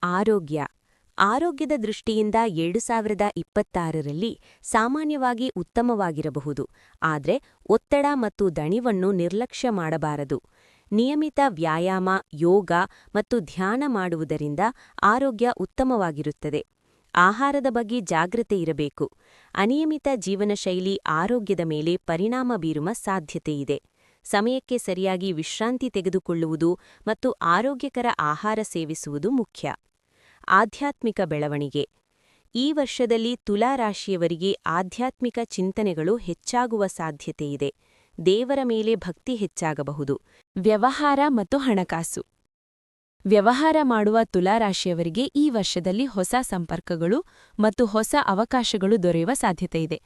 ಆರೋಗ್ಯ ಆರೋಗ್ಯದ ದೃಷ್ಟಿಯಿಂದ 2026ರಲ್ಲಿ ಸಾಮಾನ್ಯವಾಗಿ ಉತ್ತಮವಾಗಿರಬಹುದು, ಆದರೆ ಒತ್ತಡ ಮತ್ತು ದಣಿವನ್ನು ನಿರ್ಲಕ್ಷ್ಯ ಮಾಡಬಾರದು. ನಿಯಮಿತ ವ್ಯಾಯಾಮ, ಯೋಗ ಮತ್ತು ಧ್ಯಾನ ಮಾಡುವುದರಿಂದ ಆರೋಗ್ಯ ಉತ್ತಮವಾಗಿರುತ್ತದೆ. ಆಹಾರದ ಬಗ್ಗೆ ಜಾಗೃತೆ ಇರಬೇಕು. ಅನಿಯಮಿತ ಜೀವನಶೈಲಿ ಆರೋಗ್ಯದ ಮೇಲೆ ಪರಿಣಾಮ ಬೀರುವ ಸಾಧ್ಯತೆಯಿದೆ. ಸಮಯಕ್ಕೆ ಸರಿಯಾಗಿ ವಿಶ್ರಾಂತಿ ತೆಗೆದುಕೊಳ್ಳುವುದು ಮತ್ತು ಆರೋಗ್ಯಕರ ಆಹಾರ ಸೇವಿಸುವುದು ಮುಖ್ಯ. ಆಧ್ಯಾತ್ಮಿಕ ಬೆಳವಣಿಗೆ ಈ ವರ್ಷದಲ್ಲಿ ತುಲಾ ರಾಶಿಯವರಿಗೆ ಆಧ್ಯಾತ್ಮಿಕ ಚಿಂತನೆಗಳು ಹೆಚ್ಚಾಗುವ ಸಾಧ್ಯತೆಯಿದೆ. ದೇವರ ಮೇಲೆ ಭಕ್ತಿ ಹೆಚ್ಚಾಗಬಹುದು. ವ್ಯವಹಾರ ಮತ್ತು ಹಣಕಾಸು ವ್ಯವಹಾರ ಮಾಡುವ ತುಲಾ ರಾಶಿಯವರಿಗೆ ಈ ವರ್ಷದಲ್ಲಿ ಹೊಸ ಸಂಪರ್ಕಗಳು ಮತ್ತು ಹೊಸ ಅವಕಾಶಗಳು ದೊರೆಯುವ ಸಾಧ್ಯತೆಯಿದೆ.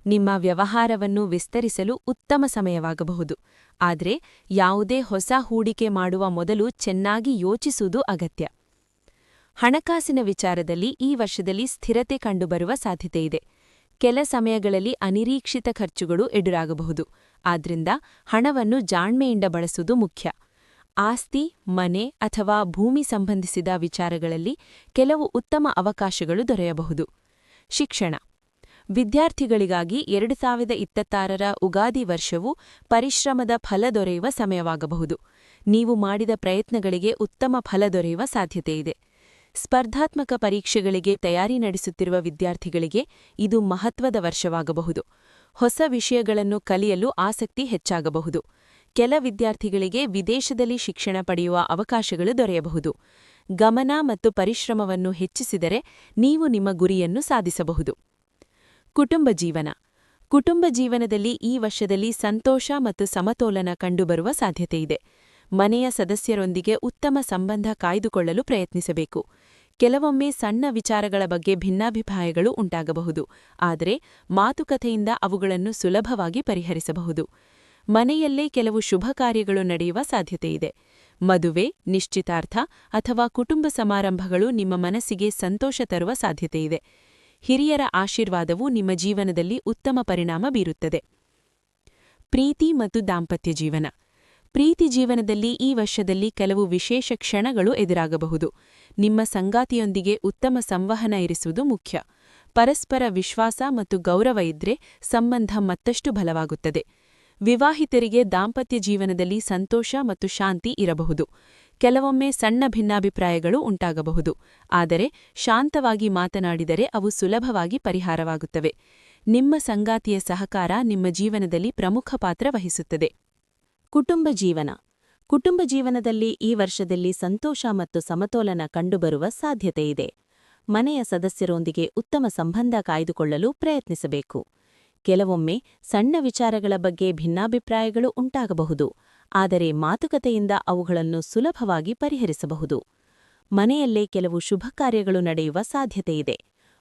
ನಿಮ್ಮ ವ್ಯವಹಾರವನ್ನು ವಿಸ್ತರಿಸಲು ಉತ್ತಮ ಸಮಯವಾಗಬಹುದು, ಆದರೆ ಯಾವುದೇ ಹೊಸ ಹೂಡಿಕೆ ಮಾಡುವ ಮೊದಲು ಚೆನ್ನಾಗಿ ಯೋಚಿಸುವುದು ಅಗತ್ಯ. ಹಣಕಾಸಿನ ವಿಚಾರದಲ್ಲಿ ಈ ವರ್ಷದಲ್ಲಿ ಸ್ಥಿರತೆ ಕಂಡುಬರುವ ಸಾಧ್ಯತೆಯಿದೆ. ಕೆಲ ಸಮಯಗಳಲ್ಲಿ ಅನಿರೀಕ್ಷಿತ ಖರ್ಚುಗಳು ಎದುರಾಗಬಹುದು, ಆದ್ರಿಂದ ಹಣವನ್ನು ಜಾಣ್ಮೆಯಿಂದ ಬಳಸುವುದು ಮುಖ್ಯ. ಆಸ್ತಿ, ಮನೆ ಅಥವಾ ಭೂಮಿ ಸಂಬಂಧಿಸಿದ ವಿಚಾರಗಳಲ್ಲಿ ಕೆಲವು ಉತ್ತಮ ಅವಕಾಶಗಳು ದೊರೆಯಬಹುದು. ಶಿಕ್ಷಣ ವಿದ್ಯಾರ್ಥಿಗಳಿಗಾಗಿ 2026ರ ಉಗಾದಿ ವರ್ಷವು ಪರಿಶ್ರಮದ ಫಲ ದೊರೆಯುವ ಸಮಯವಾಗಬಹುದು. ನೀವು ಮಾಡಿದ ಪ್ರಯತ್ನಗಳಿಗೆ ಉತ್ತಮ ಫಲ ದೊರೆಯುವ ಸಾಧ್ಯತೆಯಿದೆ. ಸ್ಪರ್ಧಾತ್ಮಕ ಪರೀಕ್ಷೆಗಳಿಗೆ ತಯಾರಿ ನಡೆಸುತ್ತಿರುವ ವಿದ್ಯಾರ್ಥಿಗಳಿಗೆ ಇದು ಮಹತ್ವದ ವರ್ಷವಾಗಬಹುದು. ಹೊಸ ವಿಷಯಗಳನ್ನು ಕಲಿಯಲು ಆಸಕ್ತಿ ಹೆಚ್ಚಾಗಬಹುದು. ಕೆಲ ವಿದ್ಯಾರ್ಥಿಗಳಿಗೆ ವಿದೇಶದಲ್ಲಿ ಶಿಕ್ಷಣ ಪಡೆಯುವ ಅವಕಾಶಗಳು ದೊರೆಯಬಹುದು. ಗಮನ ಮತ್ತು ಪರಿಶ್ರಮವನ್ನು ಹೆಚ್ಚಿಸಿದರೆ ನೀವು ನಿಮ್ಮ ಗುರಿಯನ್ನು ಸಾಧಿಸಬಹುದು. ಕುಟುಂಬ ಜೀವನದಲ್ಲಿ ಈ ವರ್ಷದಲ್ಲಿ ಸಂತೋಷ ಮತ್ತು ಸಮತೋಲನ ಕಂಡುಬರುವ ಸಾಧ್ಯತೆಯಿದೆ. ಮನೆಯ ಸದಸ್ಯರೊಂದಿಗೆ ಉತ್ತಮ ಸಂಬಂಧ ಕಾಯ್ದುಕೊಳ್ಳಲು ಪ್ರಯತ್ನಿಸಬೇಕು. ಕೆಲವೊಮ್ಮೆ ಸಣ್ಣ ವಿಚಾರಗಳ ಬಗ್ಗೆ ಭಿನ್ನಾಭಿಪ್ರಾಯಗಳು ಉಂಟಾಗಬಹುದು, ಆದರೆ ಮಾತುಕತೆಯಿಂದ ಅವುಗಳನ್ನು ಸುಲಭವಾಗಿ ಪರಿಹರಿಸಬಹುದು. ಮನೆಯಲ್ಲೇ ಕೆಲವು ಶುಭ ಕಾರ್ಯಗಳು ನಡೆಯುವ ಸಾಧ್ಯತೆಯಿದೆ. ಮದುವೆ, ನಿಶ್ಚಿತಾರ್ಥ ಅಥವಾ ಕುಟುಂಬ ಸಮಾರಂಭಗಳು ನಿಮ್ಮ ಮನಸ್ಸಿಗೆ ಸಂತೋಷ ತರುವ ಸಾಧ್ಯತೆಯಿದೆ. ಹಿರಿಯರ ಆಶೀರ್ವಾದವು ನಿಮ್ಮ ಜೀವನದಲ್ಲಿ ಉತ್ತಮ ಪರಿಣಾಮ ಬೀರುತ್ತದೆ. ಪ್ರೀತಿ ಮತ್ತು ದಾಂಪತ್ಯ ಜೀವನ ಪ್ರೀತಿ ಜೀವನದಲ್ಲಿ ಈ ವರ್ಷದಲ್ಲಿ ಕೆಲವು ವಿಶೇಷ ಕ್ಷಣಗಳು ಎದುರಾಗಬಹುದು. ನಿಮ್ಮ ಸಂಗಾತಿಯೊಂದಿಗೆ ಉತ್ತಮ ಸಂವಹನ ಇರಿಸುವುದು ಮುಖ್ಯ. ಪರಸ್ಪರ ವಿಶ್ವಾಸ ಮತ್ತು ಗೌರವ ಇದ್ರೆ ಸಂಬಂಧ ಮತ್ತಷ್ಟು ಬಲವಾಗುತ್ತದೆ. ವಿವಾಹಿತರಿಗೆ ದಾಂಪತ್ಯ ಜೀವನದಲ್ಲಿ ಸಂತೋಷ ಮತ್ತು ಶಾಂತಿ ಇರಬಹುದು. ಕೆಲವೊಮ್ಮೆ ಸಣ್ಣ ಭಿನ್ನಾಭಿಪ್ರಾಯಗಳು ಉಂಟಾಗಬಹುದು, ಆದರೆ ಶಾಂತವಾಗಿ ಮಾತನಾಡಿದರೆ ಅವು ಸುಲಭವಾಗಿ ಪರಿಹಾರವಾಗುತ್ತವೆ. ನಿಮ್ಮ ಸಂಗಾತಿಯ ಸಹಕಾರ ನಿಮ್ಮ ಜೀವನದಲ್ಲಿ ಪ್ರಮುಖ ಪಾತ್ರ ವಹಿಸುತ್ತದೆ. ಕುಟುಂಬ ಜೀವನದಲ್ಲಿ ಈ ವರ್ಷದಲ್ಲಿ ಸಂತೋಷ ಮತ್ತು ಸಮತೋಲನ ಕಂಡುಬರುವ ಸಾಧ್ಯತೆಯಿದೆ. ಮನೆಯ ಸದಸ್ಯರೊಂದಿಗೆ ಉತ್ತಮ ಸಂಬಂಧ ಕಾಯ್ದುಕೊಳ್ಳಲು ಪ್ರಯತ್ನಿಸಬೇಕು. ಕೆಲವೊಮ್ಮೆ ಸಣ್ಣ ವಿಚಾರಗಳ ಬಗ್ಗೆ ಭಿನ್ನಾಭಿಪ್ರಾಯಗಳು ಉಂಟಾಗಬಹುದು, ಆದರೆ ಮಾತುಕತೆಯಿಂದ ಅವುಗಳನ್ನು ಸುಲಭವಾಗಿ ಪರಿಹರಿಸಬಹುದು. ಮನೆಯಲ್ಲೇ ಕೆಲವು ಶುಭ ಕಾರ್ಯಗಳು ನಡೆಯುವ ಸಾಧ್ಯತೆಯಿದೆ.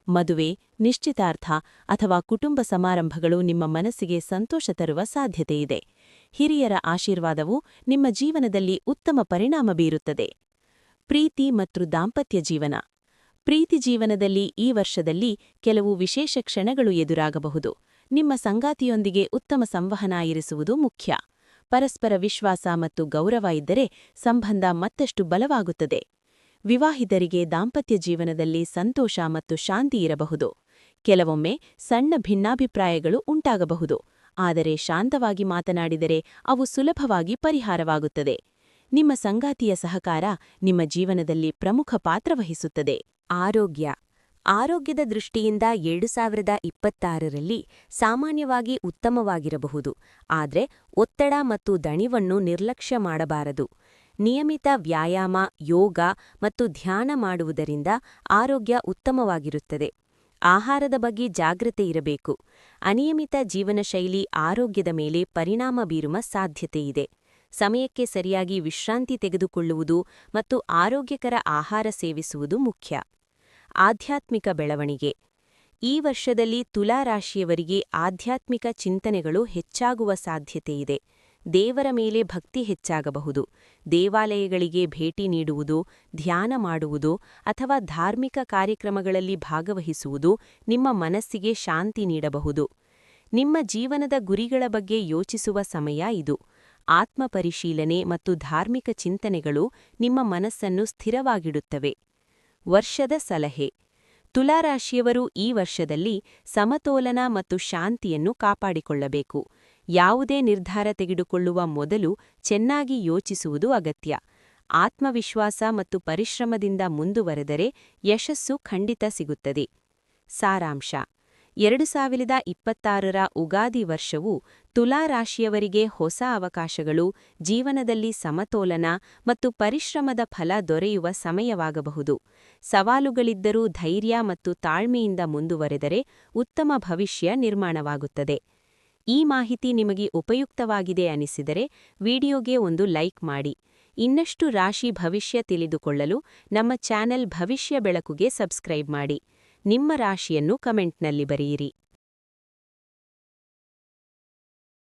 ಮದುವೆ, ನಿಶ್ಚಿತಾರ್ಥ ಅಥವಾ ಕುಟುಂಬ ಸಮಾರಂಭಗಳು ನಿಮ್ಮ ಮನಸ್ಸಿಗೆ ಸಂತೋಷ ತರುವ ಸಾಧ್ಯತೆಯಿದೆ. ಹಿರಿಯರ ಆಶೀರ್ವಾದವು ನಿಮ್ಮ ಜೀವನದಲ್ಲಿ ಉತ್ತಮ ಪರಿಣಾಮ ಬೀರುತ್ತದೆ. ಪ್ರೀತಿ ಮತ್ತು ದಾಂಪತ್ಯ ಜೀವನ ಪ್ರೀತಿ ಜೀವನದಲ್ಲಿ ಈ ವರ್ಷದಲ್ಲಿ ಕೆಲವು ವಿಶೇಷ ಕ್ಷಣಗಳು ಎದುರಾಗಬಹುದು. ನಿಮ್ಮ ಸಂಗಾತಿಯೊಂದಿಗೆ ಉತ್ತಮ ಸಂವಹನ ಇರಿಸುವುದು ಮುಖ್ಯ. ಪರಸ್ಪರ ವಿಶ್ವಾಸ ಮತ್ತು ಗೌರವ ಇದ್ದರೆ ಸಂಬಂಧ ಮತ್ತಷ್ಟು ಬಲವಾಗುತ್ತದೆ. ವಿವಾಹಿತರಿಗೆ ದಾಂಪತ್ಯ ಜೀವನದಲ್ಲಿ ಸಂತೋಷ ಮತ್ತು ಶಾಂತಿ ಇರಬಹುದು. ಕೆಲವೊಮ್ಮೆ ಸಣ್ಣ ಭಿನ್ನಾಭಿಪ್ರಾಯಗಳು ಉಂಟಾಗಬಹುದು, ಆದರೆ ಶಾಂತವಾಗಿ ಮಾತನಾಡಿದರೆ ಅವು ಸುಲಭವಾಗಿ ಪರಿಹಾರವಾಗುತ್ತದೆ. ನಿಮ್ಮ ಸಂಗಾತಿಯ ಸಹಕಾರ ನಿಮ್ಮ ಜೀವನದಲ್ಲಿ ಪ್ರಮುಖ ಪಾತ್ರ ವಹಿಸುತ್ತದೆ. ಆರೋಗ್ಯದ ದೃಷ್ಟಿಯಿಂದ 2026ರಲ್ಲಿ ಸಾಮಾನ್ಯವಾಗಿ ಉತ್ತಮವಾಗಿರಬಹುದು, ಆದರೆ ಒತ್ತಡ ಮತ್ತು ದಣಿವನ್ನು ನಿರ್ಲಕ್ಷ್ಯ ಮಾಡಬಾರದು. ನಿಯಮಿತ ವ್ಯಾಯಾಮ, ಯೋಗ ಮತ್ತು ಧ್ಯಾನ ಮಾಡುವುದರಿಂದ ಆರೋಗ್ಯ ಉತ್ತಮವಾಗಿರುತ್ತದೆ. ಆಹಾರದ ಬಗ್ಗೆ ಜಾಗೃತೆ ಇರಬೇಕು. ಅನಿಯಮಿತ ಜೀವನಶೈಲಿ ಆರೋಗ್ಯದ ಮೇಲೆ ಪರಿಣಾಮ ಬೀರುವ ಸಾಧ್ಯತೆಯಿದೆ. ಸಮಯಕ್ಕೆ ಸರಿಯಾಗಿ ವಿಶ್ರಾಂತಿ ತೆಗೆದುಕೊಳ್ಳುವುದು ಮತ್ತು ಆರೋಗ್ಯಕರ ಆಹಾರ ಸೇವಿಸುವುದು ಮುಖ್ಯ. ಆಧ್ಯಾತ್ಮಿಕ ಬೆಳವಣಿಗೆ ಈ ವರ್ಷದಲ್ಲಿ ತುಲಾ ರಾಶಿಯವರಿಗೆ ಆಧ್ಯಾತ್ಮಿಕ ಚಿಂತನೆಗಳು ಹೆಚ್ಚಾಗುವ ಸಾಧ್ಯತೆಯಿದೆ. ದೇವರ ಮೇಲೆ ಭಕ್ತಿ ಹೆಚ್ಚಾಗಬಹುದು. ದೇವಾಲಯಗಳಿಗೆ ಭೇಟಿ ನೀಡುವುದು, ಧ್ಯಾನ ಮಾಡುವುದು ಅಥವಾ ಧಾರ್ಮಿಕ ಕಾರ್ಯಕ್ರಮಗಳಲ್ಲಿ ಭಾಗವಹಿಸುವುದು ನಿಮ್ಮ ಮನಸ್ಸಿಗೆ ಶಾಂತಿ ನೀಡಬಹುದು. ನಿಮ್ಮ ಜೀವನದ ಗುರಿಗಳ ಬಗ್ಗೆ ಯೋಚಿಸುವ ಸಮಯ ಇದು. ಆತ್ಮಪರಿಶೀಲನೆ ಮತ್ತು ಧಾರ್ಮಿಕ ಚಿಂತನೆಗಳು ನಿಮ್ಮ ಮನಸ್ಸನ್ನು ಸ್ಥಿರವಾಗಿಡುತ್ತವೆ. ವರ್ಷದ ಸಲಹೆ. ತುಲಾರಾಶಿಯವರು ಈ ವರ್ಷದಲ್ಲಿ ಸಮತೋಲನ ಮತ್ತು ಶಾಂತಿಯನ್ನು ಕಾಪಾಡಿಕೊಳ್ಳಬೇಕು. ಯಾವುದೇ ನಿರ್ಧಾರ ತೆಗೆದುಕೊಳ್ಳುವ ಮೊದಲು ಚೆನ್ನಾಗಿ ಯೋಚಿಸುವುದು ಅಗತ್ಯ. ಆತ್ಮವಿಶ್ವಾಸ ಮತ್ತು ಪರಿಶ್ರಮದಿಂದ ಮುಂದುವರೆದರೆ ಯಶಸ್ಸು ಖಂಡಿತ ಸಿಗುತ್ತದೆ. ಸಾರಾಂಶ: 2026ರ ಉಗಾದಿ ವರ್ಷವು ತುಲಾರಾಶಿಯವರಿಗೆ ಹೊಸ ಅವಕಾಶಗಳು, ಜೀವನದಲ್ಲಿ ಸಮತೋಲನ ಮತ್ತು ಪರಿಶ್ರಮದ ಫಲ ದೊರೆಯುವ ಸಮಯವಾಗಬಹುದು. ಸವಾಲುಗಳಿದ್ದರೂ ಧೈರ್ಯ ಮತ್ತು ತಾಳ್ಮೆಯಿಂದ ಮುಂದುವರೆದರೆ ಉತ್ತಮ ಭವಿಷ್ಯ ನಿರ್ಮಾಣವಾಗುತ್ತದೆ. ಈ ಮಾಹಿತಿ ನಿಮಗೆ ಉಪಯುಕ್ತವಾಗಿದೆ ಅನಿಸಿದರೆ ವಿಡಿಯೋಗೆ ಒಂದು ಲೈಕ್ ಮಾಡಿ. ಇನ್ನಷ್ಟು ರಾಶಿ ಭವಿಷ್ಯ ತಿಳಿದುಕೊಳ್ಳಲು ನಮ್ಮ ಚಾನೆಲ್ ಭವಿಷ್ಯ ಬೆಳಕುಗೆ ಸಬ್ಸ್ಕ್ರೈಬ್ ಮಾಡಿ. ನಿಮ್ಮ ರಾಶಿಯನ್ನು ಕಮೆಂಟ್ನಲ್ಲಿ ಬರೆಯಿರಿ.